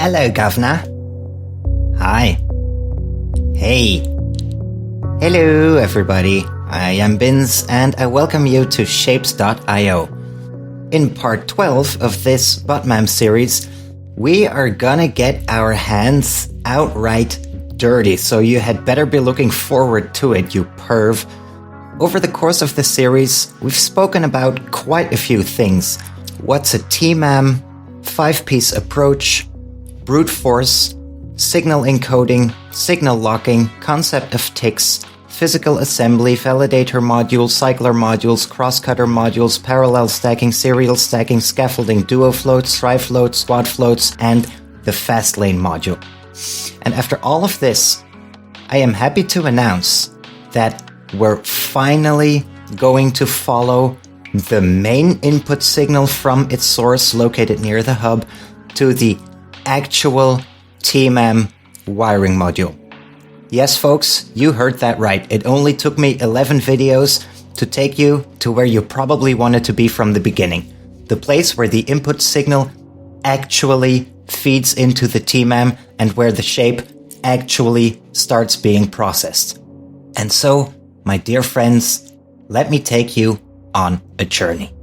Hello, Governor. Hi. Hey. Hello, everybody. I am Binz, and I welcome you to Shapes.io. In part 12 of this BUTTMAM series, we are gonna get our hands outright dirty, so you had better be looking forward to it, you perv. Over the course of the series, we've spoken about quite a few things. What's a TMAM, 5-piece approach, brute force, signal encoding, signal locking, concept of ticks, physical assembly, validator modules, cycler modules, crosscutter modules, parallel stacking, serial stacking, scaffolding, duo floats, tri-floats, quad floats, and the fast lane module. And after all of this, I am happy to announce that we're finally going to follow the main input signal from its source located near the hub to the actual TMAM wiring module. Yes, folks, you heard that right. It only took me 11 videos to take you to where you probably wanted to be from the beginning. The place where the input signal actually feeds into the TMAM and where the shape actually starts being processed. And so, my dear friends, let me take you on a journey.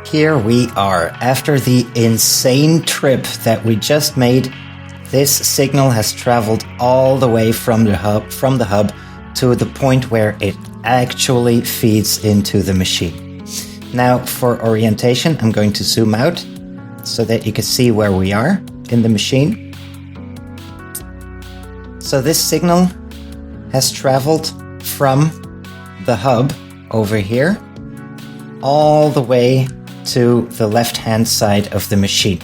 Here we are. After the insane trip that we just made, this signal has traveled all the way from the hub to the point where it actually feeds into the machine. Now, for orientation, I'm going to zoom out so that you can see where we are in the machine. So this signal has traveled from the hub over here all the way to the left-hand side of the machine.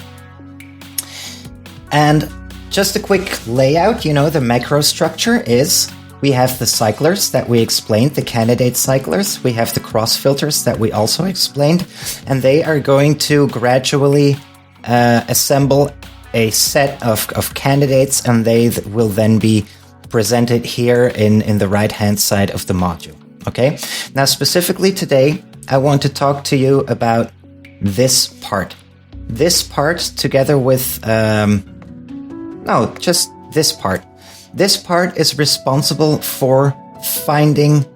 And just a quick layout, the macro structure is we have the cyclers that we explained, the candidate cyclers. We have the cross filters that we also explained, and they are going to gradually assemble a set of candidates, and they will then be presented here in the right-hand side of the module. Okay? Now, specifically today, I want to talk to you about this part. This part together with, just this part. This part is responsible for finding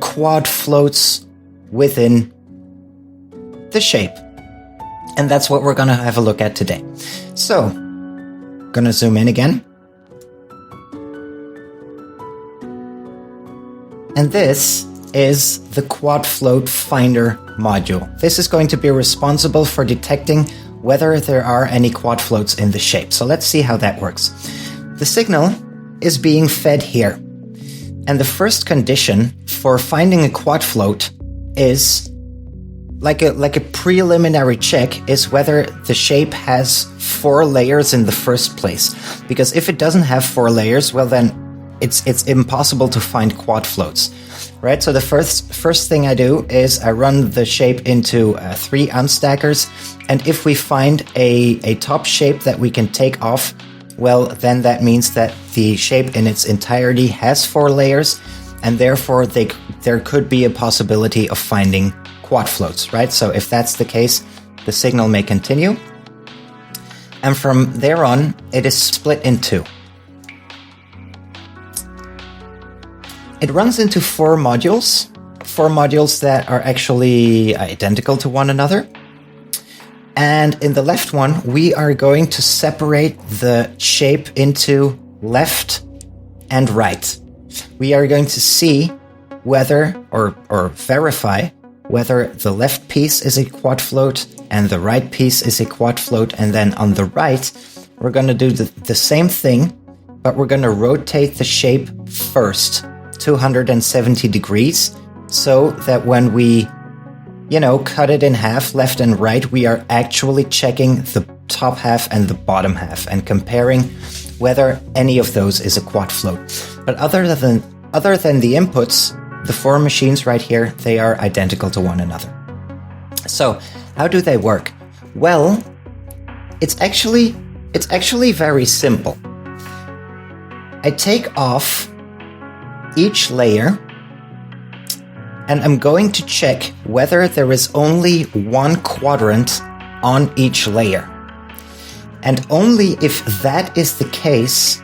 quad floats within the shape. And that's what we're going to have a look at today. So, going to zoom in again. And this is the Quadfloat Finder module. This is going to be responsible for detecting whether there are any quad floats in the shape. So let's see how that works. The signal is being fed here. And the first condition for finding a quad float is like a preliminary check is whether the shape has 4 layers in the first place. Because if it doesn't have 4 layers, well then it's impossible to find quad floats. Right, so the first thing I do is I run the shape into 3 unstackers, and if we find a top shape that we can take off, well, then that means that the shape in its entirety has 4 layers, and therefore there could be a possibility of finding quad floats, right? So if that's the case, the signal may continue, and from there on, it is split in 2. It runs into 4 modules that are actually identical to one another. And in the left one, we are going to separate the shape into left and right. We are going to see whether, or verify, whether the left piece is a quad float and the right piece is a quad float. And then on the right, we're going to do the same thing, but we're going to rotate the shape first 270 degrees so that when we, cut it in half, left and right, we are actually checking the top half and the bottom half and comparing whether any of those is a quad float. But other than the inputs, the 4 machines right here, they are identical to one another. So how do they work? Well, it's actually very simple. I take off each layer and I'm going to check whether there is only one quadrant on each layer. And only if that is the case,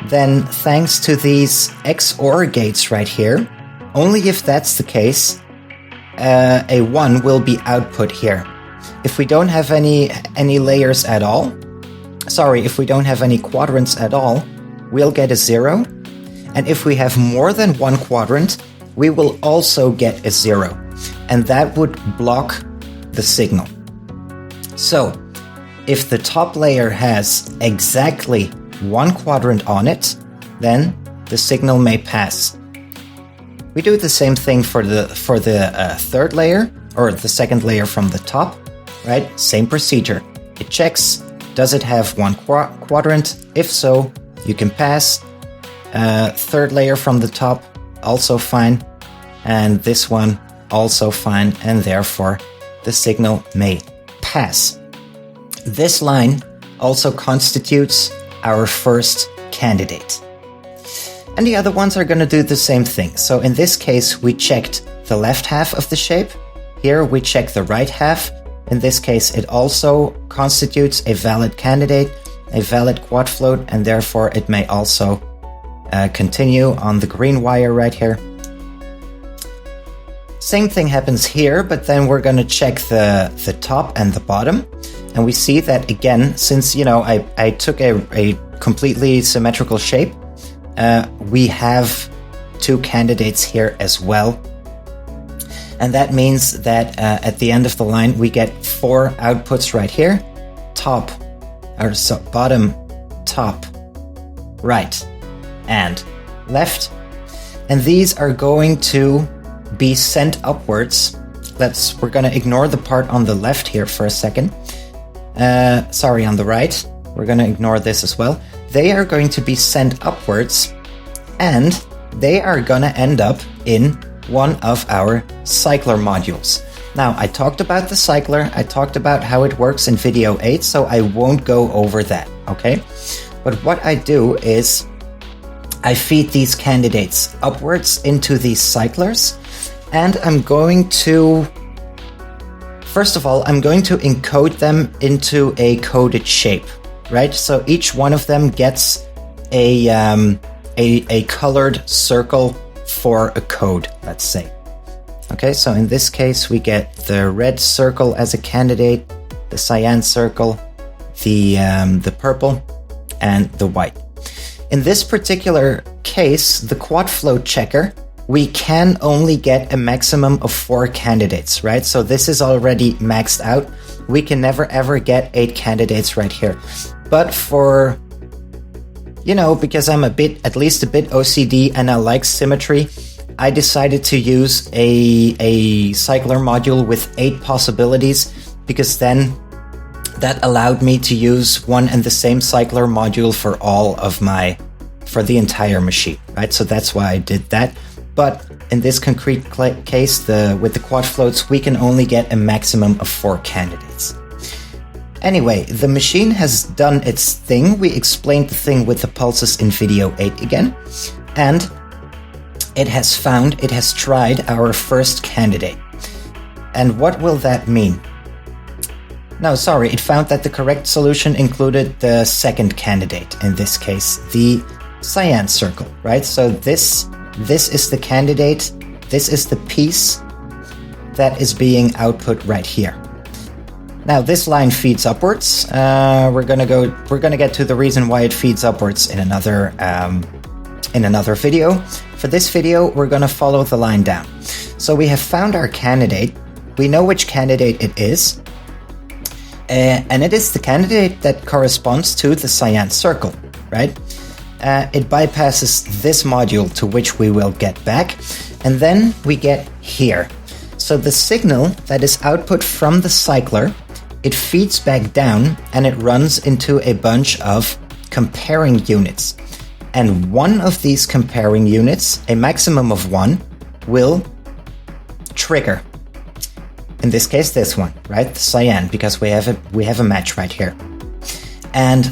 then thanks to these XOR gates right here, only if that's the case, a 1 will be output here. If we don't have any layers at all, if we don't have any quadrants at all, we'll get a 0. And if we have more than one quadrant, we will also get a 0. And that would block the signal. So, if the top layer has exactly one quadrant on it, then the signal may pass. We do the same thing for the third layer, or the second layer from the top, right? Same procedure. It checks, does it have one quadrant? If so, you can pass. Third layer from the top, also fine. And this one, also fine. And therefore, the signal may pass. This line also constitutes our first candidate. And the other ones are going to do the same thing. So in this case, we checked the left half of the shape. Here we check the right half. In this case, it also constitutes a valid candidate, a valid quad float, and therefore it may also continue on the green wire right here. Same thing happens here, but then we're going to check the top and the bottom. And we see that again, since, I took a completely symmetrical shape, we have 2 candidates here as well. And that means that at the end of the line, we get 4 outputs right here. Bottom, top, right, and left. And these are going to be sent upwards. We're going to ignore the part on the left here for a second. On the right. We're going to ignore this as well. They are going to be sent upwards, and they are going to end up in one of our cycler modules. Now, I talked about the cycler. I talked about how it works in video 8, so I won't go over that, okay? But what I do is I feed these candidates upwards into these cyclers, and I'm going to, first of all, I'm going to encode them into a coded shape, right? So each one of them gets a colored circle for a code, let's say. Okay, so in this case, we get the red circle as a candidate, the cyan circle, the purple, and the white. In this particular case, the Quadfloat checker, we can only get a maximum of 4 candidates, right? So this is already maxed out. We can never ever get 8 candidates right here. But for, because I'm at least a bit OCD and I like symmetry, I decided to use a cycler module with 8 possibilities, because then that allowed me to use one and the same cycler module for the entire machine, right? So that's why I did that. But in this concrete case, with the quad floats, we can only get a maximum of 4 candidates. Anyway, the machine has done its thing. We explained the thing with the pulses in video 8 again. And it has tried our first candidate. And what will that mean? No, sorry, it found that the correct solution included the second candidate, in this case, the cyan circle, right? So this is the candidate, this is the piece that is being output right here. Now this line feeds upwards. We're gonna get to the reason why it feeds upwards in another video. For this video, we're gonna follow the line down. So we have found our candidate. We know which candidate it is. And it is the candidate that corresponds to the cyan circle, right? It bypasses this module to which we will get back, and then we get here. So the signal that is output from the cycler, it feeds back down and it runs into a bunch of comparing units. And one of these comparing units, a maximum of one, will trigger. In this case, this one, right? The cyan, because we have a match right here. And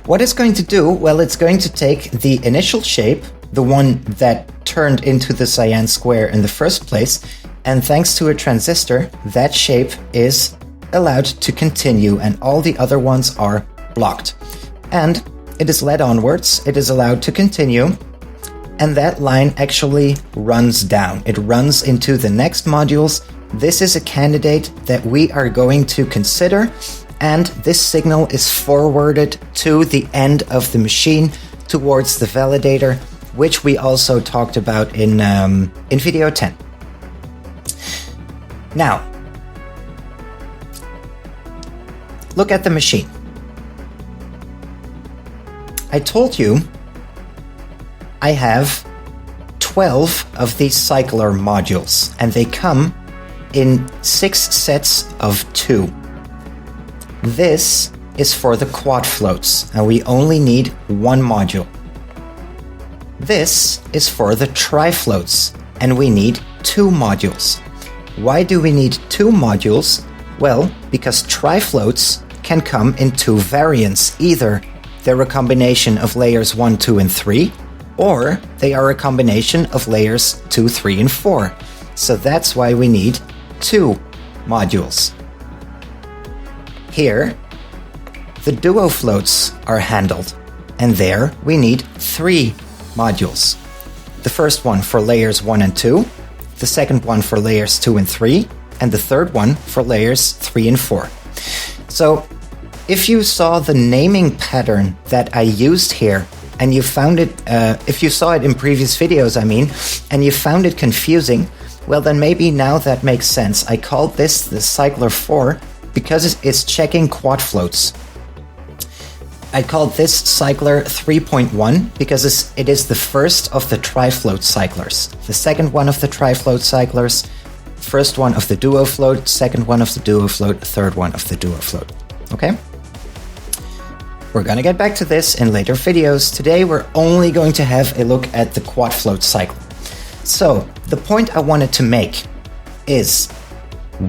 what it's going to do, well, it's going to take the initial shape, the one that turned into the cyan square in the first place, and thanks to a transistor, that shape is allowed to continue and all the other ones are blocked. And it is led onwards, it is allowed to continue, and that line actually runs down. It runs into the next modules. This is a candidate that we are going to consider, and this signal is forwarded to the end of the machine towards the validator, which we also talked about in video 10. Now, look at the machine. I told you I have 12 of these cycler modules, and they come in 6 sets of 2. This is for the Quadfloats, and we only need 1 module. This is for the Trifloats, and we need 2 modules. Why do we need 2 modules? Well, because Trifloats can come in 2 variants. Either they're a combination of layers 1, 2, and 3, or they are a combination of layers 2, 3, and 4. So that's why we need 2 modules. Here, the duo floats are handled, and there we need 3 modules. The first one for layers 1 and 2, the second one for layers 2 and 3, and the third one for layers 3 and 4. So, if you saw the naming pattern that I used here, and you found it, if you saw it in previous videos, and you found it confusing, well then maybe now that makes sense. I called this the cycler 4 because it's checking quad floats. I called this cycler 3.1 because it is the first of the trifloat cyclers. The second one of the trifloat cyclers, first one of the duo float, second one of the duo float, third one of the duo float. Okay? We're gonna get back to this in later videos. Today we're only going to have a look at the Quadfloat cycle. So, the point I wanted to make is,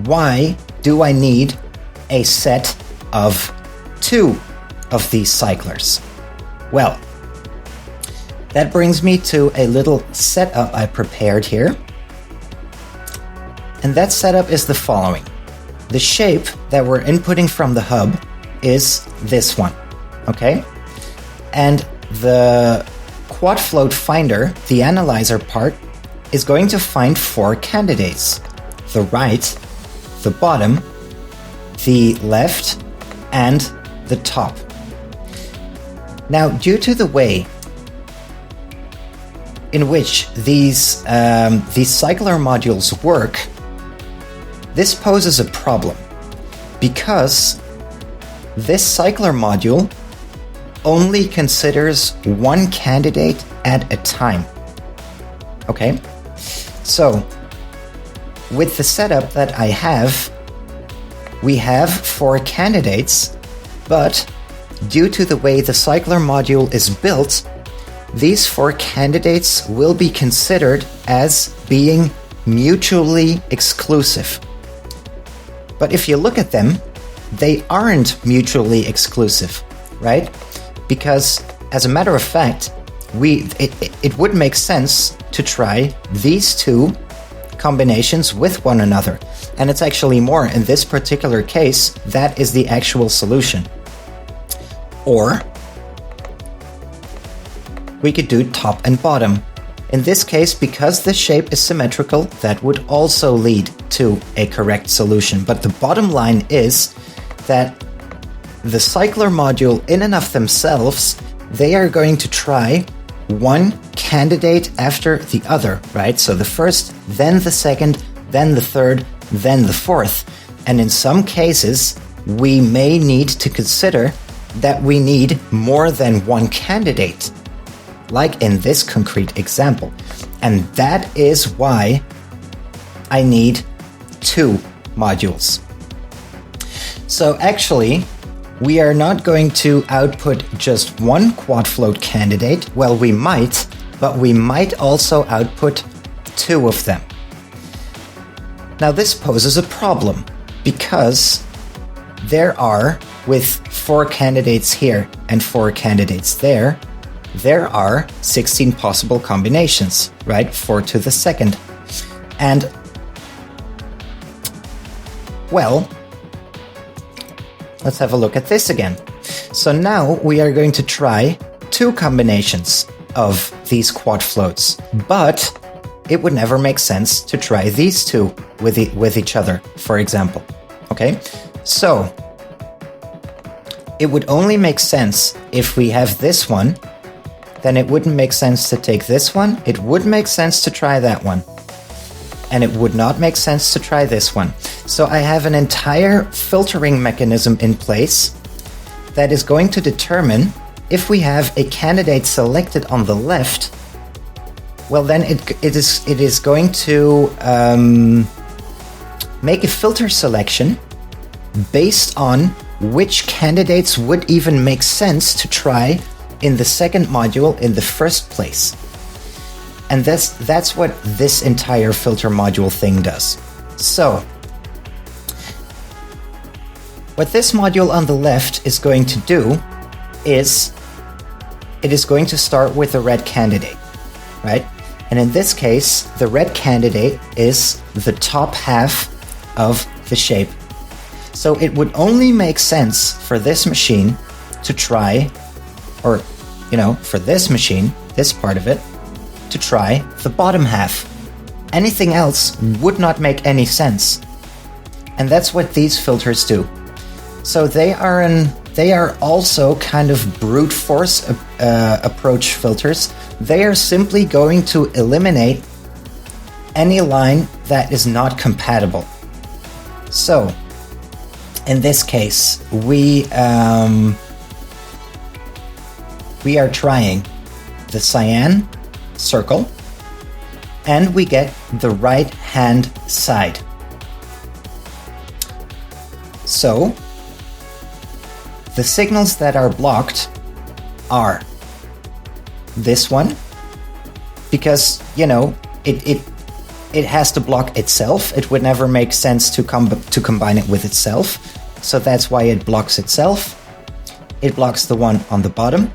why do I need a set of 2 of these cyclers? Well, that brings me to a little setup I prepared here. And that setup is the following. The shape that we're inputting from the hub is this one. Okay? And the Quadfloat finder, the analyzer part, is going to find 4 candidates. The right, the bottom, the left, and the top. Now, due to the way in which these cycler modules work, this poses a problem, because this cycler module only considers 1 candidate at a time. Okay? So, with the setup that I have, we have 4 candidates, but due to the way the cycler module is built, these 4 candidates will be considered as being mutually exclusive. But if you look at them, they aren't mutually exclusive, right? Because, as a matter of fact, it would make sense to try these 2 combinations with one another. And it's actually more. In this particular case, that is the actual solution. Or we could do top and bottom. In this case, because the shape is symmetrical, that would also lead to a correct solution. But the bottom line is that the cycler module in and of themselves, they are going to try 1 candidate after the other, right? So the first, then the second, then the third, then the fourth. And in some cases, we may need to consider that we need more than one candidate, like in this concrete example. And that is why I need 2 modules. So actually, we are not going to output just one Quadfloat candidate. Well, we might, but we might also output 2 of them. Now this poses a problem because there are, with 4 candidates here and 4 candidates there are 16 possible combinations, right? 4 to the second. And, well, let's have a look at this again. So now we are going to try 2 combinations of these Quadfloats, but it would never make sense to try these 2 with each other, for example. Okay, so it would only make sense if we have this one. Then it wouldn't make sense to take this one. It would make sense to try that one. And it would not make sense to try this one. So I have an entire filtering mechanism in place that is going to determine if we have a candidate selected on the left, well then it is going to make a filter selection based on which candidates would even make sense to try in the second module in the first place. And that's what this entire filter module thing does. So, what this module on the left is going to do is it is going to start with a red candidate, right? And in this case, the red candidate is the top half of the shape. So it would only make sense for this machine to try, or, you know, for this machine, this part of it, to try the bottom half. Anything else would not make any sense. And that's what these filters do. So they are also kind of brute force approach filters. They are simply going to eliminate any line that is not compatible. So, in this case, we are trying the cyan circle, and we get the right hand side. So, the signals that are blocked are this one, because, you know, it has to block itself. It would never make sense to combine it with itself. So that's why it blocks itself. It blocks the one on the bottom,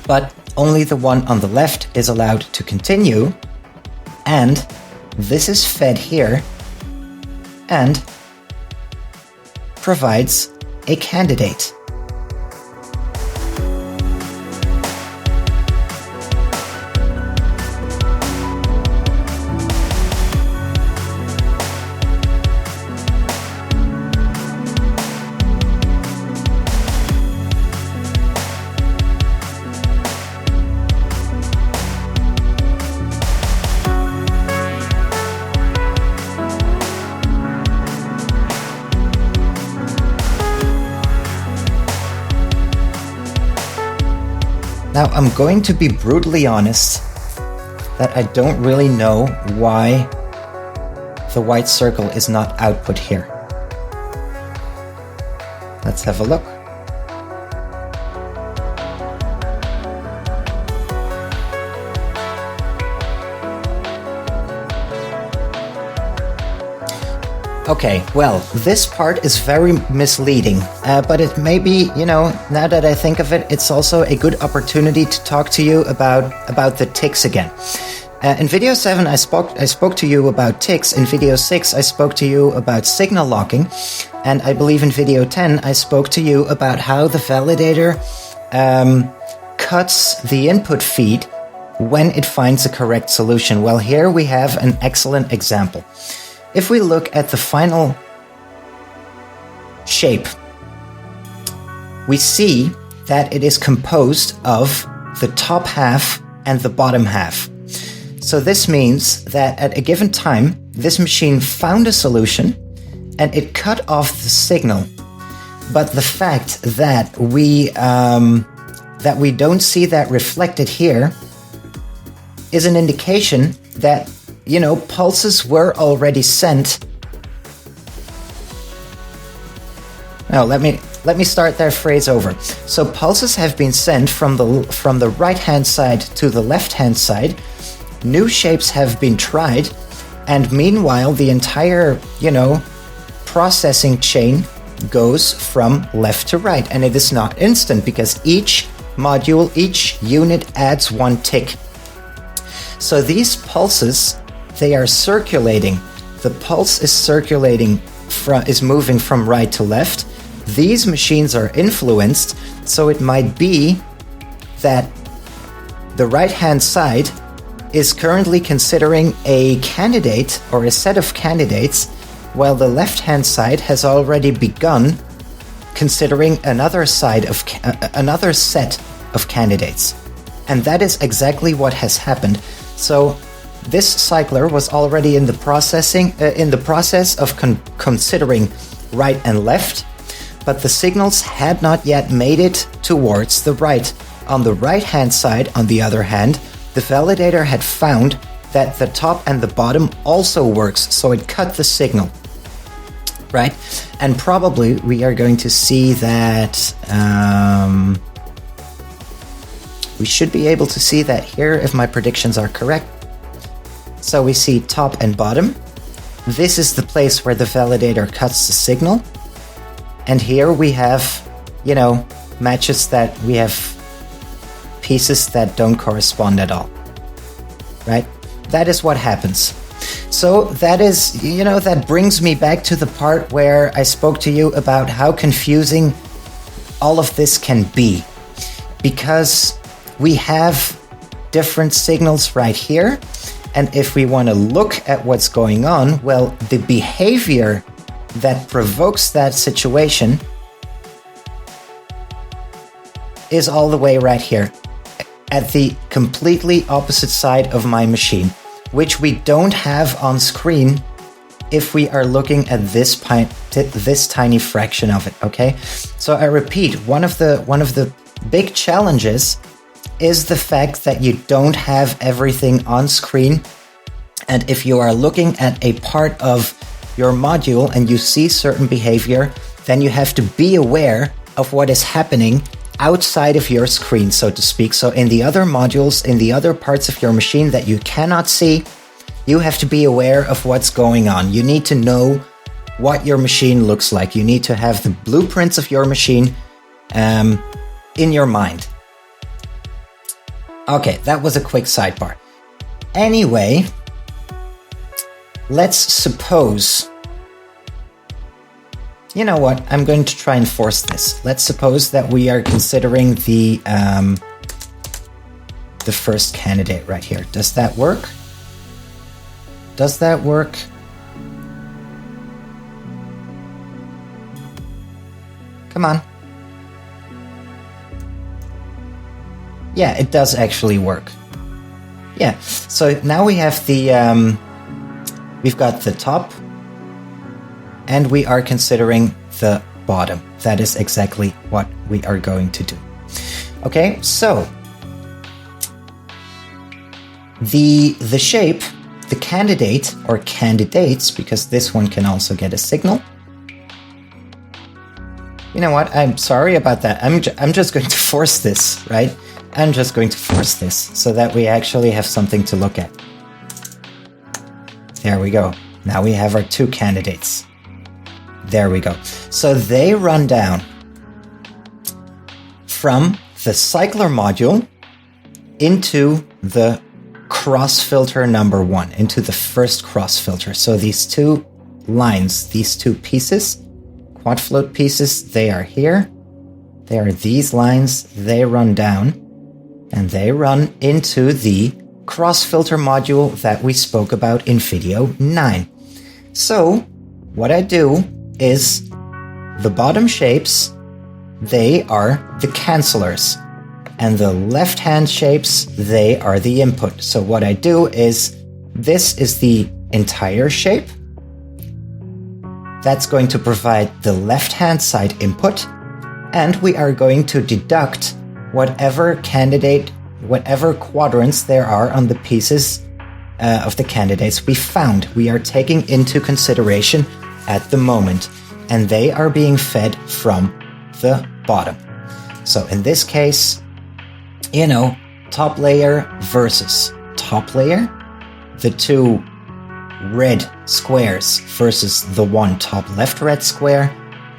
but only the one on the left is allowed to continue. And this is fed here and provides a candidate. Now, I'm going to be brutally honest that I don't really know why the white circle is not output here. Let's have a look. Okay, well, this part is very misleading, but it may be, you know, now that I think of it, it's also a good opportunity to talk to you about the ticks again. In video 7, I spoke to you about ticks. In video 6, I spoke to you about signal locking. And I believe in video 10, I spoke to you about how the validator cuts the input feed when it finds a correct solution. Well, here we have an excellent example. If we look at the final shape, we see that it is composed of the top half and the bottom half. So this means that at a given time, this machine found a solution and it cut off the signal. But the fact that we don't see that reflected here is an indication that, you know, pulses were already sent. Now, let me start that phrase over. So pulses have been sent from the right-hand side to the left-hand side. New shapes have been tried, and meanwhile, the entire, you know, processing chain goes from left to right, and it is not instant because each module, each unit adds one tick. So these pulses, they are circulating. The pulse is circulating, is moving from right to left. These machines are influenced, so it might be that the right-hand side is currently considering a candidate or a set of candidates, while the left-hand side has already begun considering another set of candidates. And that is exactly what has happened. So this cycler was already in the process of considering right and left, but the signals had not yet made it towards the right. On the right-hand side, on the other hand, the validator had found that the top and the bottom also works, so it cut the signal. Right? And probably we are going to see that we should be able to see that here if my predictions are correct. So we see top and bottom. This is the place where the validator cuts the signal. And here we have, you know, matches that we have pieces that don't correspond at all. Right? That is what happens. So that is, you know, that brings me back to the part where I spoke to you about how confusing all of this can be. Because we have different signals right here. And if we want to look at what's going on, well, the behavior that provokes that situation is all the way right here at the completely opposite side of my machine, which we don't have on screen if we are looking at this tiny fraction of it, okay? So I repeat, one of the big challenges is the fact that you don't have everything on screen. And if you are looking at a part of your module and you see certain behavior, then you have to be aware of what is happening outside of your screen, so to speak. So in the other modules, in the other parts of your machine that you cannot see, you have to be aware of what's going on. You need to know what your machine looks like. You need to have the blueprints of your machine in your mind. Okay, that was a quick sidebar. Anyway, let's suppose... You know what? I'm going to try and force this. Let's suppose that we are considering the first candidate right here. Does that work? Does that work? Come on. Yeah, it does actually work. Yeah, so now we have the... we've got the top, and we are considering the bottom. That is exactly what we are going to do. Okay, so the shape, the candidate or candidates, because this one can also get a signal. You know what? I'm sorry about that. I'm just going to force this, right? I'm just going to force this so that we actually have something to look at. There we go. Now we have our two candidates. There we go. So they run down from the cycler module into the cross filter number 1, into the first cross filter. So these two lines, these two pieces, Quadfloat pieces, they are here. They are these lines. They run down and they run into the cross filter module that we spoke about in video 9. So what I do is the bottom shapes, they are the cancelers, and the left-hand shapes, they are the input. So what I do is, this is the entire shape, That's going to provide the left-hand side input, and we are going to deduct whatever quadrants there are on the pieces of the candidates we found. We are taking into consideration at the moment, and they are being fed from the bottom. So in this case, top layer versus top layer, the two red squares versus the one top left red square.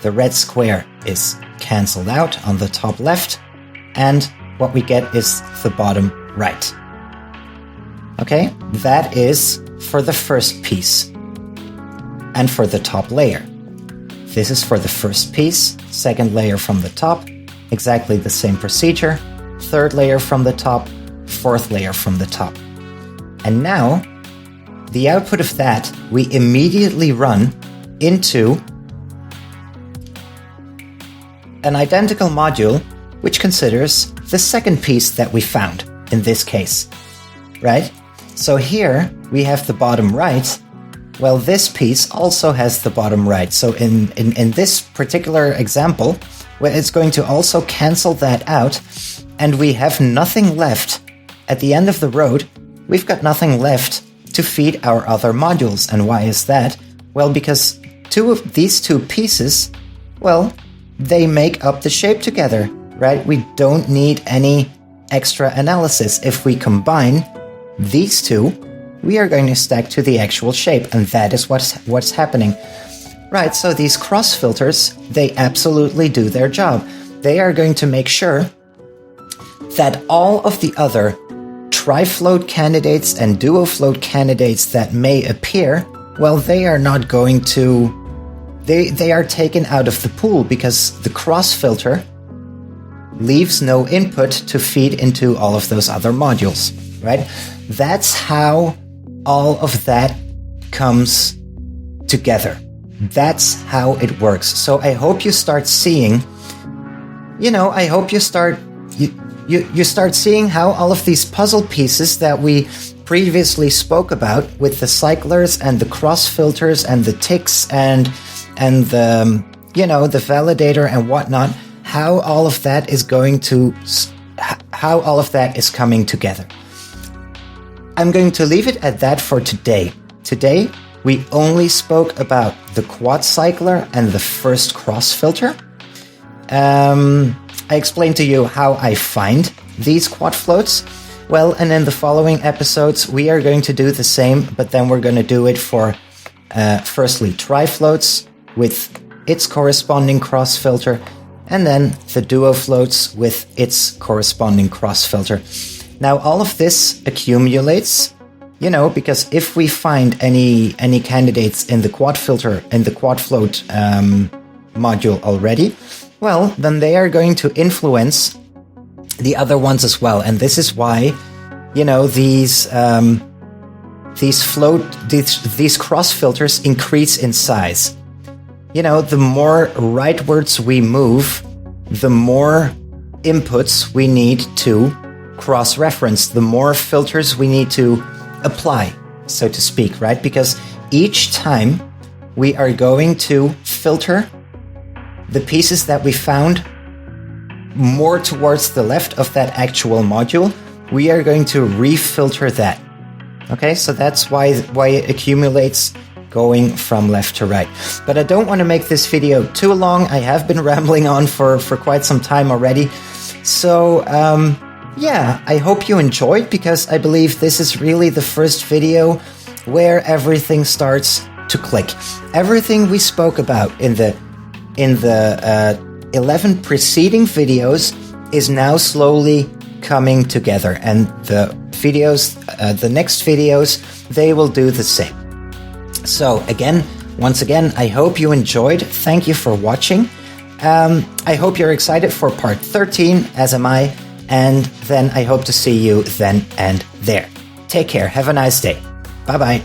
The red square is cancelled out on the top left, and what we get is the bottom right. Okay, that is for the first piece. And for the top layer, this is for the first piece, second layer from the top, exactly the same procedure, third layer from the top, fourth layer from the top. And now, the output of that, we immediately run into an identical module which considers the second piece that we found in this case, right? So here we have the bottom right. Well, this piece also has the bottom right. So in this particular example, well, it's going to also cancel that out, and we have nothing left. At the end of the road, we've got nothing left to feed our other modules. And why is that? Well, because these two pieces, well, they make up the shape together, right? We don't need any extra analysis. If we combine these two, we are going to stack to the actual shape, and that is what's happening. Right, so these cross filters, they absolutely do their job. They are going to make sure that all of the other tri-float candidates and duo-float candidates that may appear, well, they are not going to... They are taken out of the pool because the cross filter leaves no input to feed into all of those other modules, right? That's how all of that comes together. That's how it works. So I hope you start seeing, I hope you start seeing how all of these puzzle pieces that we previously spoke about with the cyclers and the cross filters and the ticks and the, the validator and whatnot, how all of that is coming together. I'm going to leave it at that for today. Today, we only spoke about the quad cycler and the first cross filter. I explained to you how I find these quad floats. Well, and in the following episodes, we are going to do the same, but then we're going to do it for, firstly, tri-floats with its corresponding cross filter, and then the duo floats with its corresponding cross filter. Now, all of this accumulates, because if we find any candidates in the quad filter, in the Quadfloat module already, well, then they are going to influence the other ones as well. And this is why, these cross filters increase in size. The more rightwards we move, the more inputs we need to cross-reference, the more filters we need to apply, so to speak, right? Because each time we are going to filter the pieces that we found more towards the left of that actual module, we are going to refilter that. Okay, so that's why it accumulates going from left to right. But I don't want to make this video too long. I have been rambling on for quite some time already. So, yeah, I hope you enjoyed, because I believe this is really the first video where everything starts to click. Everything we spoke about in the 11 preceding videos is now slowly coming together, and the next videos, they will do the same. So once again, I hope you enjoyed. Thank you for watching. I hope you're excited for part 13, as am I. And then I hope to see you then and there. Take care. Have a nice day. Bye-bye.